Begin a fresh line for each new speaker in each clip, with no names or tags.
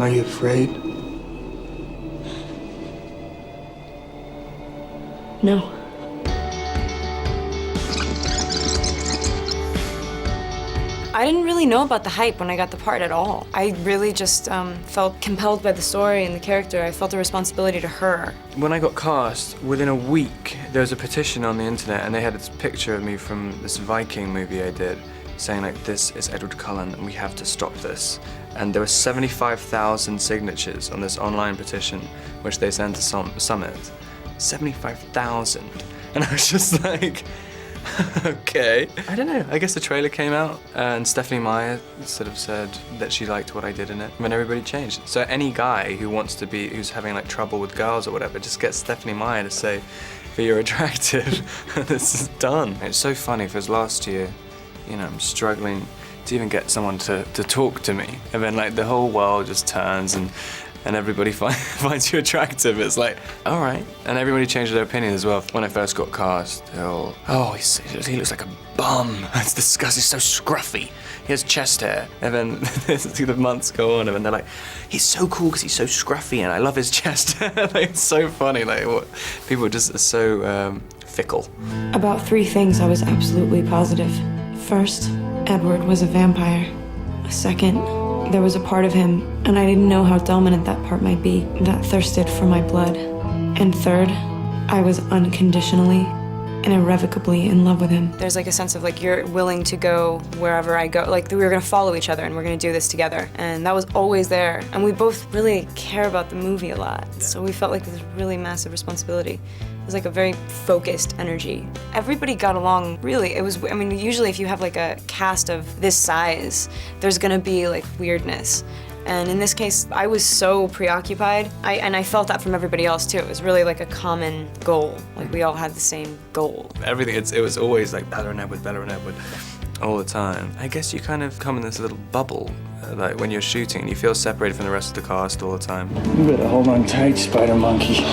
Are you afraid?
No. I didn't really know about the hype when I got the part at all. I really just felt compelled by the story and the character. I felt a responsibility to her.
When I got cast, within a week, there was a petition on the internet and they had this picture of me from this Viking movie I did, saying like, this is Edward Cullen and we have to stop this. And there were 75,000 signatures on this online petition, which they sent to Summit. 75,000. And I was just like, okay. I don't know, I guess the trailer came out and Stephanie Meyer sort of said that she liked what I did in it, and everybody changed. So any guy who wants to be, who's having like trouble with girls or whatever, just gets Stephanie Meyer to say, but you're attractive, this is done. It's so funny, because last year, you know, I'm struggling to even get someone to talk to me. And then like the whole world just turns and everybody finds you attractive. It's like, all right. And everybody changed their opinion as well. When I first got cast, oh, he looks like a bum. It's disgusting, he's so scruffy. He has chest hair. And then the months go on and then they're like, he's so cool because he's so scruffy and I love his chest hair. Like, it's so funny, like what people just are so fickle.
About 3 things I was absolutely positive. First, Edward was a vampire. Second, there was a part of him, and I didn't know how dominant that part might be, that thirsted for my blood. And third, I was unconditionally and irrevocably in love with him. There's like a sense of like, you're willing to go wherever I go. Like, we were gonna follow each other and we're gonna do this together. And that was always there. And we both really care about the movie a lot. Yeah. So we felt like this really massive responsibility. It was like a very focused energy. Everybody got along, really. It was, I mean, usually if you have like a cast of this size, there's gonna be like weirdness. And in this case, I was so preoccupied, and I felt that from everybody else too. It was really like a common goal. Like, we all had the same goal.
Everything, it was always like Bella and Edward, all the time. I guess you kind of come in this little bubble, like when you're shooting, and you feel separated from the rest of the cast all the time.
You better hold on tight, Spider Monkey.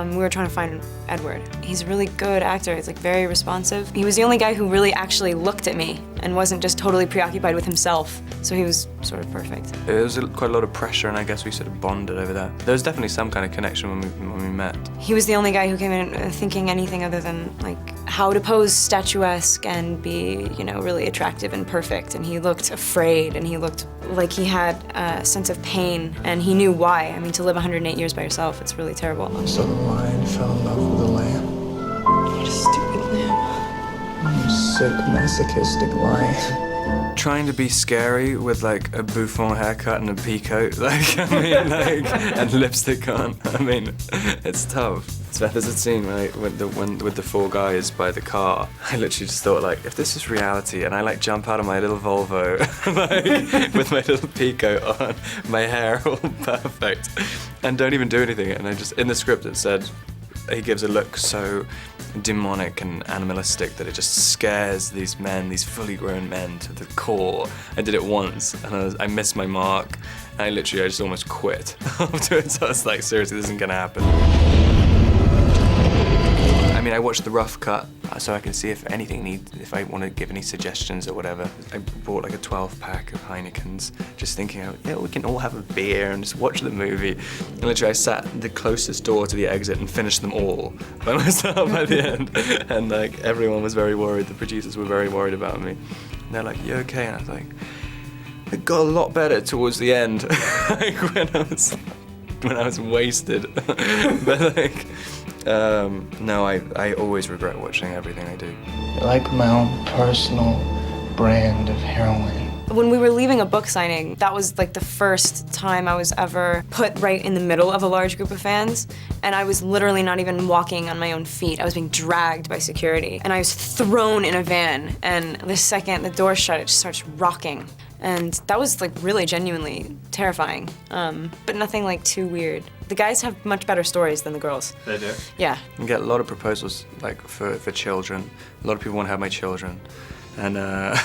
We were trying to find Edward. He's a really good actor. He's like very responsive. He was the only guy who really actually looked at me and wasn't just totally preoccupied with himself. So he was sort of perfect.
There was quite a lot of pressure, and I guess we sort of bonded over that. There was definitely some kind of connection when we met.
He was the only guy who came in thinking anything other than like how to pose statuesque and be, you know, really attractive and perfect. And he looked afraid, and he looked like he had a sense of pain, and he knew why. I mean, to live 108 years by yourself, it's really terrible.
So the lion fell in love with the lamb.
What a stupid lamb.
You sick, masochistic lion.
Trying to be scary with like a bouffant haircut and a peacoat, like, I mean, like, and lipstick on. I mean, it's tough. So there's a scene with the 4 guys by the car. I literally just thought, like, if this is reality and I like jump out of my little Volvo, like, with my little peacoat on, my hair all perfect, and don't even do anything, and I just, in the script it said, he gives a look so demonic and animalistic that it just scares these men, these fully grown men, to the core. I did it once and I missed my mark, and I just almost quit afterwards. I was like, seriously, this isn't gonna happen. I mean, I watched the rough cut so I can see if if I want to give any suggestions or whatever. I bought like a 12-pack of Heinekens, just thinking, yeah, we can all have a beer and just watch the movie. And literally I sat the closest door to the exit and finished them all by myself at the end. And like, everyone was very worried, the producers were very worried about me. And they're like, you okay? And I was like, it got a lot better towards the end, like when I was wasted. But like, no, I always regret watching everything I do.
You're like my own personal brand of heroin.
When we were leaving a book signing, that was like the first time I was ever put right in the middle of a large group of fans, and I was literally not even walking on my own feet. I was being dragged by security, and I was thrown in a van, and the second the door shut, it just starts rocking. And that was like really genuinely terrifying, but nothing like too weird. The guys have much better stories than the girls.
They do?
Yeah.
I get a lot of proposals like for children. A lot of people want to have my children. And I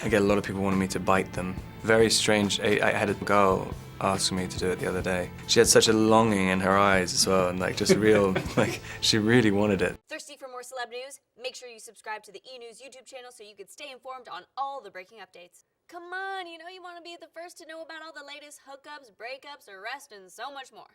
get a lot of people wanting me to bite them. Very strange. I had a girl ask me to do it the other day. She had such a longing in her eyes as well, and like just real, like she really wanted it.
Thirsty for more celeb news? Make sure you subscribe to the E! News YouTube channel so you can stay informed on all the breaking updates. Come on, you know you want to be the first to know about all the latest hookups, breakups, arrests, and so much more.